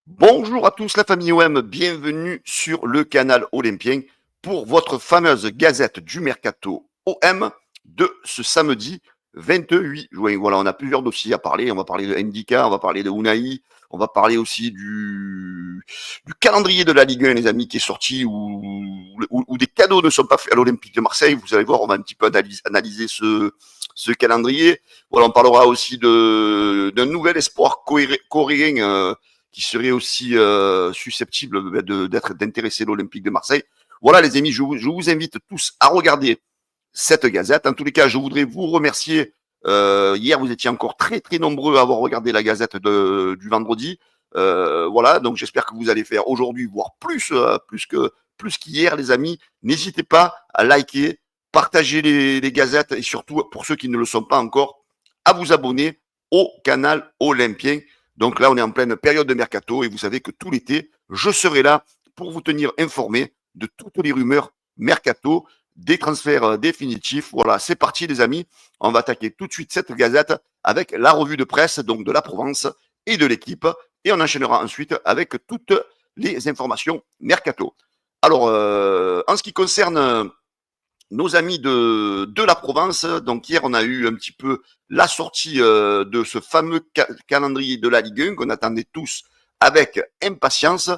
Bonjour à tous la famille OM, bienvenue sur le canal Olympien pour votre fameuse gazette du Mercato OM de ce samedi 28 juin. Voilà, on a plusieurs dossiers à parler. On va parler de Ndika, on va parler de Unai, on va parler aussi du calendrier de la Ligue 1, les amis, qui est sorti, où des cadeaux ne sont pas faits à l'Olympique de Marseille. Vous allez voir, on va un petit peu analyser ce calendrier. Voilà, on parlera aussi d'un nouvel espoir coréen qui serait aussi susceptible d'intéresser l'Olympique de Marseille. Voilà les amis, je vous invite tous à regarder cette gazette. En tous les cas, je voudrais vous remercier. Hier, vous étiez encore très très nombreux à avoir regardé la gazette du vendredi. Voilà, donc j'espère que vous allez faire aujourd'hui, voire plus qu'hier, les amis. N'hésitez pas à liker, partager les gazettes et surtout, pour ceux qui ne le sont pas encore, à vous abonner au canal Olympien. Donc là, on est en pleine période de mercato et vous savez que tout l'été, je serai là pour vous tenir informé de toutes les rumeurs mercato, des transferts définitifs. Voilà, c'est parti les amis. On va attaquer tout de suite cette gazette avec la revue de presse donc de la Provence et de l'équipe et on enchaînera ensuite avec toutes les informations mercato. Alors, en ce qui concerne nos amis de la Provence, donc hier on a eu un petit peu la sortie de ce fameux calendrier de la Ligue 1 qu'on attendait tous avec impatience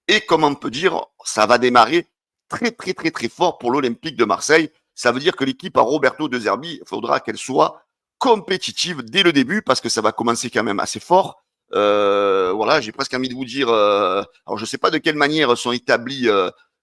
et comme on peut dire, ça va démarrer très très très très fort pour l'Olympique de Marseille. Ça veut dire que l'équipe à Roberto De Zerbi, il faudra qu'elle soit compétitive dès le début parce que ça va commencer quand même assez fort. Voilà, j'ai presque envie de vous dire, alors je ne sais pas de quelle manière sont établis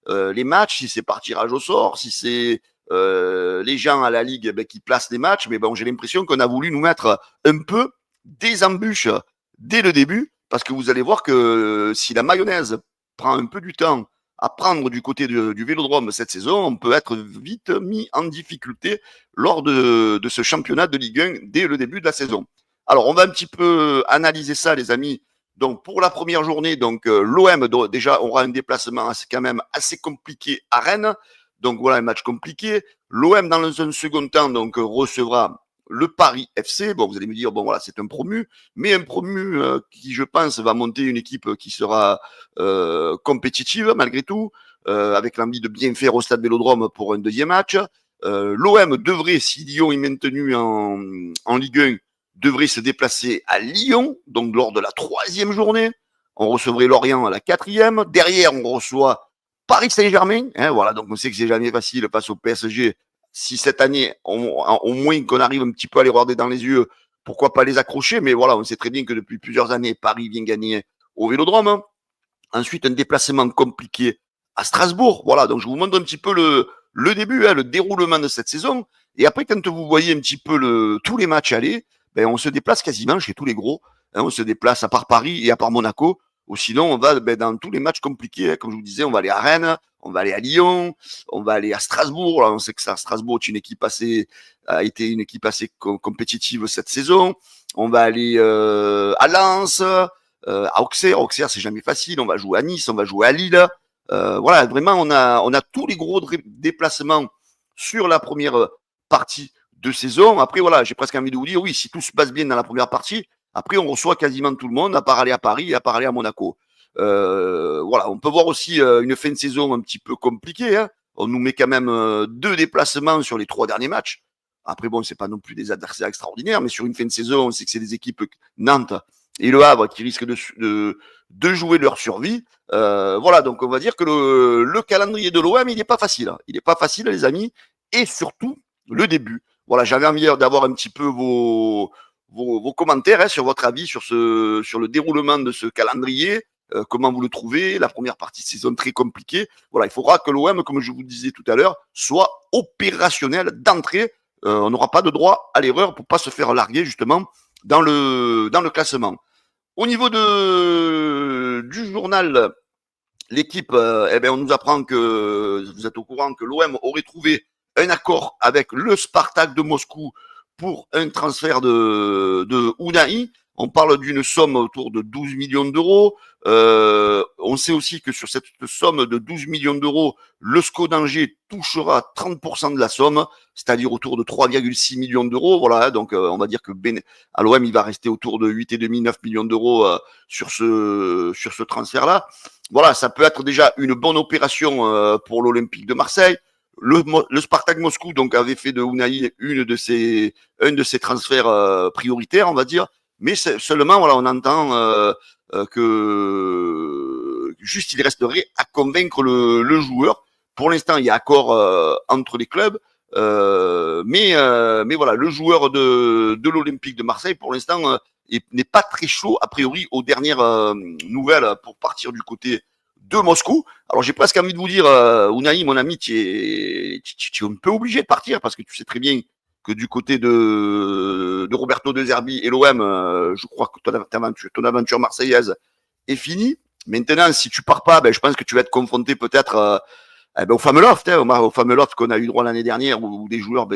les matchs, si c'est par tirage au sort, si c'est les gens à la Ligue qui placent les matchs, mais bon, j'ai l'impression qu'on a voulu nous mettre un peu des embûches dès le début, parce que vous allez voir que si la mayonnaise prend un peu du temps à prendre du côté du Vélodrome cette saison, on peut être vite mis en difficulté lors de ce championnat de Ligue 1 dès le début de la saison. Alors, on va un petit peu analyser ça, les amis. Donc, pour la première journée, donc l'OM déjà aura un déplacement quand même assez compliqué à Rennes. Donc voilà un match compliqué. L'OM dans un second temps donc recevra le Paris FC. Bon, vous allez me dire bon voilà c'est un promu, mais un promu qui je pense va monter une équipe qui sera compétitive malgré tout, avec l'envie de bien faire au Stade Vélodrome pour un deuxième match. L'OM devrait, si Lyon est maintenu en Ligue 1, devrait se déplacer à Lyon, donc lors de la troisième journée. On recevrait Lorient à la quatrième. Derrière, on reçoit Paris Saint-Germain, hein, voilà, donc on sait que c'est jamais facile face au PSG. Si cette année, au moins qu'on arrive un petit peu à les regarder dans les yeux, pourquoi pas les accrocher, mais voilà, on sait très bien que depuis plusieurs années, Paris vient gagner au Vélodrome. Hein. Ensuite, un déplacement compliqué à Strasbourg. Voilà, donc je vous montre un petit peu le début, hein, le déroulement de cette saison. Et après, quand vous voyez un petit peu tous les matchs aller, ben, on se déplace quasiment chez tous les gros. Hein, on se déplace à part Paris et à part Monaco. Ou sinon, on va dans tous les matchs compliqués. Hein, comme je vous disais, on va aller à Rennes, on va aller à Lyon, on va aller à Strasbourg. Là, on sait que ça, Strasbourg est une équipe a été une équipe assez compétitive cette saison. On va aller à Lens, à Auxerre. Auxerre, c'est jamais facile. On va jouer à Nice, on va jouer à Lille. Voilà, vraiment, on a tous les gros déplacements sur la première partie de saison. Après, voilà, j'ai presque envie de vous dire, oui, si tout se passe bien dans la première partie, après, on reçoit quasiment tout le monde, à part aller à Paris et à part aller à Monaco. Voilà, on peut voir aussi une fin de saison un petit peu compliquée. Hein. On nous met quand même deux déplacements sur les trois derniers matchs. Après, bon, c'est pas non plus des adversaires extraordinaires, mais sur une fin de saison, on sait que c'est des équipes Nantes et Le Havre qui risquent de jouer leur survie. Voilà, donc on va dire que le calendrier de l'OM, il n'est pas facile. Hein. Il n'est pas facile, les amis, et surtout le début. Voilà, j'avais envie d'avoir un petit peu vos commentaires hein, sur votre avis sur le déroulement de ce calendrier. Comment vous le trouvez? La première partie de saison très compliquée. Voilà, il faudra que l'OM, comme je vous disais tout à l'heure, soit opérationnel d'entrée. On n'aura pas de droit à l'erreur pour pas se faire larguer justement dans le classement. Au niveau du journal, l'équipe, eh ben, on nous apprend que vous êtes au courant que l'OM aurait trouvé un accord avec le Spartak de Moscou pour un transfert de Unai. On parle d'une somme autour de 12 millions d'euros. On sait aussi que sur cette somme de 12 millions d'euros, le SCO d'Angers touchera 30% de la somme, c'est-à-dire autour de 3,6 millions d'euros. Voilà, donc on va dire que à l'OM, il va rester autour de 8,5-9 millions d'euros sur ce transfert-là. Voilà, ça peut être déjà une bonne opération pour l'Olympique de Marseille. Le Spartak Moscou donc avait fait de Unai un de ses transferts prioritaires, on va dire. Mais seulement, voilà, on entend que juste il resterait à convaincre le joueur. Pour l'instant, il y a accord entre les clubs. Mais voilà, le joueur de l'Olympique de Marseille, pour l'instant, n'est pas très chaud, a priori, aux dernières nouvelles pour partir du côté de Moscou. Alors, j'ai presque envie de vous dire, Unai, mon ami, tu es un peu obligé de partir parce que tu sais très bien que du côté de Roberto De Zerbi et l'OM, je crois que ton aventure marseillaise est finie. Maintenant, si tu pars pas, ben, je pense que tu vas être confronté peut-être au fameux loft, au fameux loft qu'on a eu droit l'année dernière, où des joueurs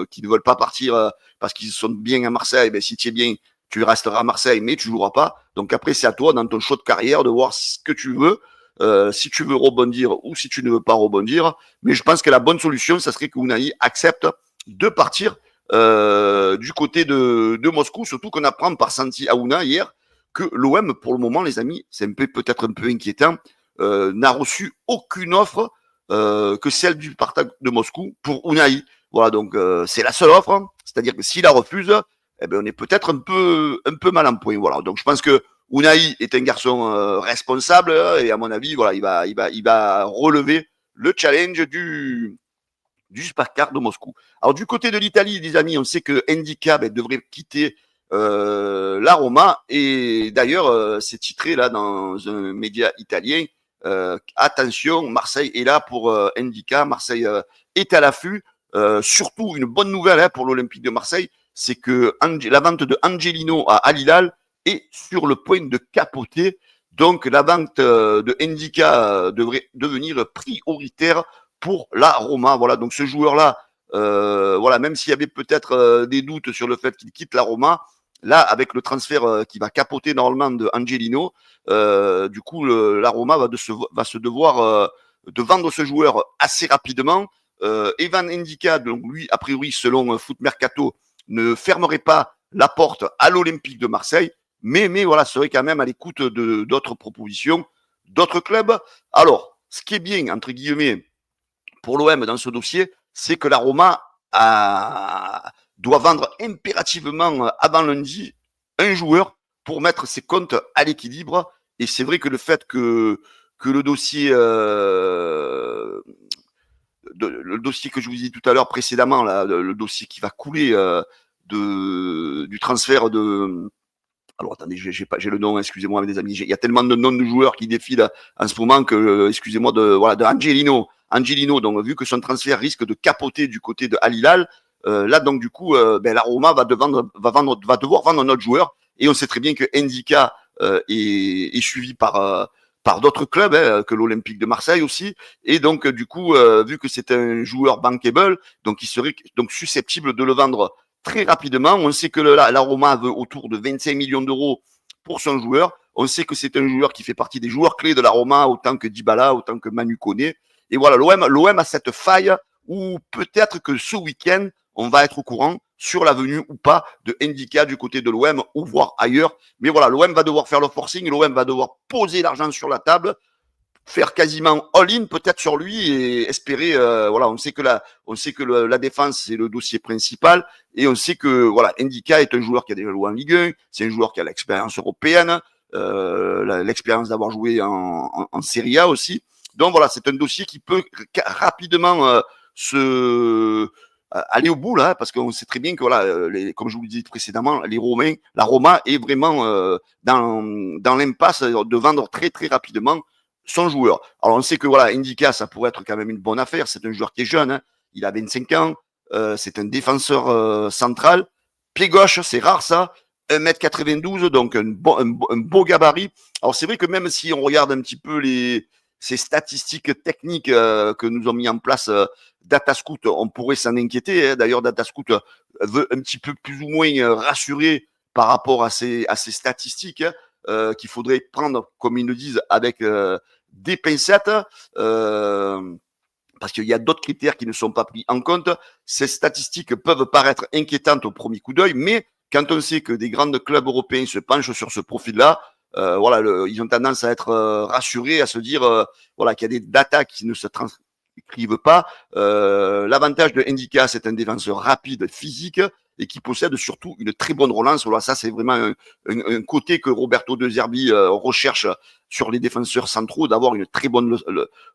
qui ne veulent pas partir parce qu'ils sont bien à Marseille. Ben, si tu es bien, tu resteras à Marseille, mais tu joueras pas. Donc après, c'est à toi, dans ton choix de carrière, de voir ce que tu veux, si tu veux rebondir ou si tu ne veux pas rebondir. Mais je pense que la bonne solution, ça serait que Unai accepte de partir du côté de Moscou, surtout qu'on apprend par Santi Aouna hier que l'OM, pour le moment, les amis, c'est peut-être un peu inquiétant, n'a reçu aucune offre que celle du Spartak de Moscou pour Unai. Voilà, donc c'est la seule offre. Hein. C'est-à-dire que s'il la refuse, eh ben, on est peut-être un peu mal en point. Voilà, donc je pense que Unai est un garçon responsable et à mon avis, voilà, il va relever le challenge du Spartak de Moscou. Alors du côté de l'Italie, les amis, on sait que Ndika devrait quitter la Roma et d'ailleurs c'est titré là dans un média italien. Attention, Marseille est là pour Ndika. Marseille est à l'affût. Surtout une bonne nouvelle hein, pour l'Olympique de Marseille, c'est que la vente de Angelino à Al Hilal est sur le point de capoter. Donc la vente de Ndika devrait devenir prioritaire pour la Roma. Voilà, donc ce joueur-là, voilà, même s'il y avait peut-être des doutes sur le fait qu'il quitte la Roma, là, avec le transfert qui va capoter normalement de Angelino, du coup, la Roma va se devoir de vendre ce joueur assez rapidement. Evan Ndika, donc lui, a priori, selon Foot Mercato, ne fermerait pas la porte à l'Olympique de Marseille, mais voilà, serait quand même à l'écoute d'autres propositions, d'autres clubs. Alors, ce qui est bien, entre guillemets, pour l'OM dans ce dossier, c'est que la Roma doit vendre impérativement avant lundi un joueur pour mettre ses comptes à l'équilibre. Et c'est vrai que le fait que le dossier, le dossier que je vous ai dit tout à l'heure précédemment, là, le dossier qui va couler du transfert de. Alors attendez, j'ai le nom, excusez-moi mes amis. Il y a tellement de noms de joueurs qui défilent en ce moment que, excusez-moi, de Angelino. Angelino, donc vu que son transfert risque de capoter du côté de Al Hilal, là donc du coup, la Roma va devoir vendre un autre joueur. Et on sait très bien que Ndika est suivi par d'autres clubs, hein, que l'Olympique de Marseille aussi. Et donc du coup, vu que c'est un joueur bankable, donc il serait donc susceptible de le vendre très rapidement. On sait que la Roma veut autour de 25 millions d'euros pour son joueur. On sait que c'est un joueur qui fait partie des joueurs clés de la Roma, autant que Dybala, autant que Manu Koné. Et voilà, l'OM a cette faille où peut-être que ce week-end, on va être au courant sur la venue ou pas de Ndika du côté de l'OM ou voire ailleurs. Mais voilà, l'OM va devoir faire le forcing, l'OM va devoir poser l'argent sur la table, faire quasiment all-in peut-être sur lui et espérer voilà, on sait que la défense c'est le dossier principal et on sait que voilà, Ndika est un joueur qui a déjà joué en Ligue 1, c'est un joueur qui a l'expérience européenne, l'expérience d'avoir joué en Serie A aussi. Donc voilà, c'est un dossier qui peut rapidement aller au bout là, parce qu'on sait très bien que voilà, comme je vous le disais précédemment, la Roma est vraiment dans l'impasse de vendre très très rapidement son joueur. Alors on sait que voilà, Ndika, ça pourrait être quand même une bonne affaire. C'est un joueur qui est jeune, hein. Il a 25 ans, c'est un défenseur central, pied gauche, c'est rare ça. 1m92, donc un beau gabarit. Alors c'est vrai que même si on regarde un petit peu ces statistiques techniques que nous ont mis en place Datascout, on pourrait s'en inquiéter. Hein. D'ailleurs, Datascout veut un petit peu plus ou moins rassurer par rapport à ces statistiques hein, qu'il faudrait prendre, comme ils le disent, avec des pincettes. Euh, parce qu'il y a d'autres critères qui ne sont pas pris en compte. Ces statistiques peuvent paraître inquiétantes au premier coup d'œil, mais quand on sait que des grands clubs européens se penchent sur ce profil-là, voilà, ils ont tendance à être rassurés, à se dire voilà, qu'il y a des datas qui ne se transcrivent pas. L'avantage de Indica, c'est un défenseur rapide, physique, et qui possède surtout une très bonne relance. Voilà, ça, c'est vraiment un côté que Roberto De Zerbi recherche sur les défenseurs centraux, d'avoir une très bonne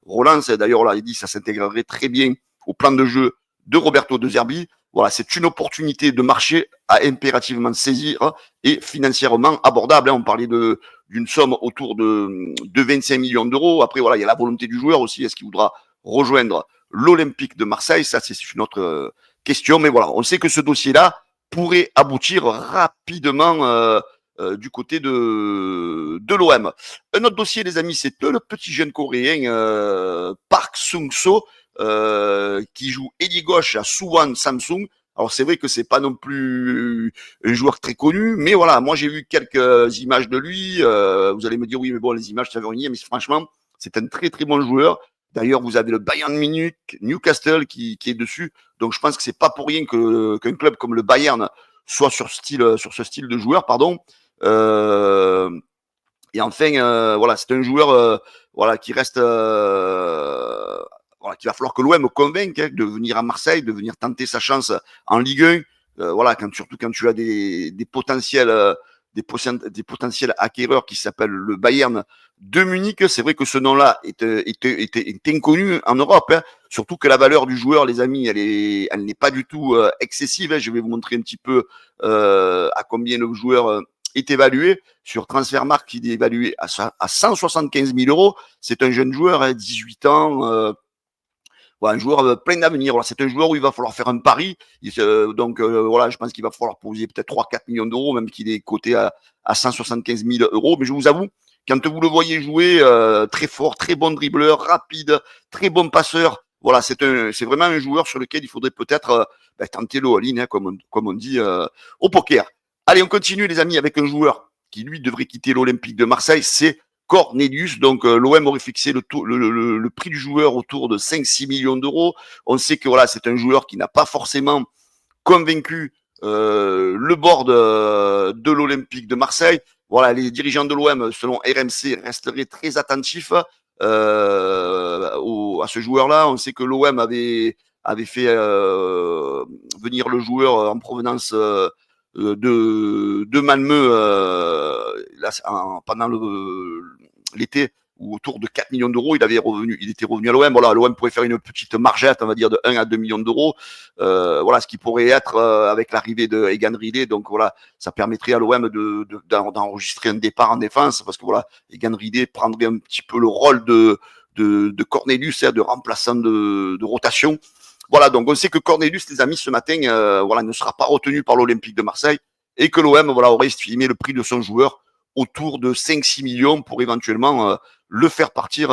relance. D'ailleurs, là, il dit que ça s'intégrerait très bien au plan de jeu de Roberto De Zerbi. Voilà, c'est une opportunité de marché à impérativement saisir et financièrement abordable. On parlait d'une somme autour de 25 millions d'euros. Après, voilà, il y a la volonté du joueur aussi. Est-ce qu'il voudra rejoindre l'Olympique de Marseille? Ça, c'est une autre question. Mais voilà, on sait que ce dossier-là pourrait aboutir rapidement du côté de l'OM. Un autre dossier, les amis, c'est le petit jeune coréen Park Sung-soo qui joue ailier gauche à Suwon Samsung. Alors c'est vrai que c'est pas non plus un joueur très connu, mais voilà, moi j'ai vu quelques images de lui. Vous allez me dire oui, mais bon, les images ça veut rien, mais franchement, c'est un très très bon joueur. D'ailleurs, vous avez le Bayern Munich, Newcastle qui est dessus. Donc je pense que c'est pas pour rien qu'un club comme le Bayern soit sur ce style de joueur, pardon. Euh, et enfin, voilà, c'est un joueur voilà, qui reste. Voilà, qu'il va falloir que l'OM convainque hein, de venir à Marseille, de venir tenter sa chance en Ligue 1. Voilà, surtout quand tu as des potentiels. Des potentiels acquéreurs qui s'appellent le Bayern de Munich. C'est vrai que ce nom-là est inconnu en Europe. Hein. Surtout que la valeur du joueur, les amis, elle n'est pas du tout excessive. Hein. Je vais vous montrer un petit peu à combien le joueur est évalué. Sur Transfermarkt, il est évalué à 175 000 euros. C'est un jeune joueur, hein, 18 ans. Voilà, un joueur plein d'avenir. Voilà, c'est un joueur où il va falloir faire un pari. Donc voilà, je pense qu'il va falloir poser peut-être 3-4 millions d'euros, même qu'il est coté à 175 000 euros. Mais je vous avoue, quand vous le voyez jouer, très fort, très bon dribbleur, rapide, très bon passeur. Voilà, c'est vraiment un joueur sur lequel il faudrait peut-être tenter le all-in, hein, comme on dit au poker. Allez, on continue les amis avec un joueur qui lui devrait quitter l'Olympique de Marseille, c'est Cornelius. Donc l'OM aurait fixé le prix du joueur autour de 5-6 millions d'euros. On sait que voilà, c'est un joueur qui n'a pas forcément convaincu le board de l'Olympique de Marseille. Voilà, les dirigeants de l'OM, selon RMC, resteraient très attentifs à ce joueur-là. On sait que l'OM avait fait venir le joueur en provenance de Malmö là, pendant l'été où autour de 4 millions d'euros, il était revenu à l'OM. Voilà, l'OM pourrait faire une petite margette, on va dire, de 1 à 2 millions d'euros. Voilà, ce qui pourrait être avec l'arrivée de Egan Ridley. Donc voilà, ça permettrait à l'OM d'enregistrer un départ en défense parce que voilà, Egan Ridley prendrait un petit peu le rôle de Cornelius, de remplaçant de rotation. Voilà, donc on sait que Cornelius, les amis, ce matin, voilà, ne sera pas retenu par l'Olympique de Marseille et que l'OM voilà, aurait estimé le prix de son joueur autour de 5-6 millions pour éventuellement le faire partir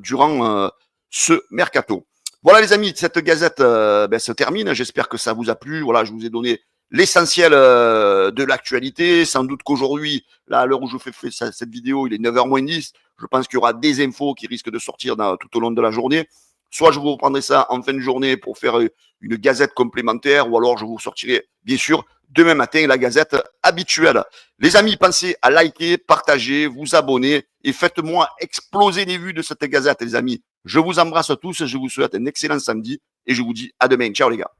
durant ce mercato. Voilà les amis, cette gazette se termine. J'espère que ça vous a plu. Voilà, je vous ai donné l'essentiel de l'actualité. Sans doute qu'aujourd'hui, là, à l'heure où je fais cette vidéo, il est 9h moins 10. Je pense qu'il y aura des infos qui risquent de sortir tout au long de la journée. Soit je vous reprendrai ça en fin de journée pour faire une gazette complémentaire, ou alors je vous sortirai, bien sûr, demain matin, la gazette habituelle. Les amis, pensez à liker, partager, vous abonner et faites-moi exploser les vues de cette gazette, les amis. Je vous embrasse tous, je vous souhaite un excellent samedi et je vous dis à demain. Ciao les gars.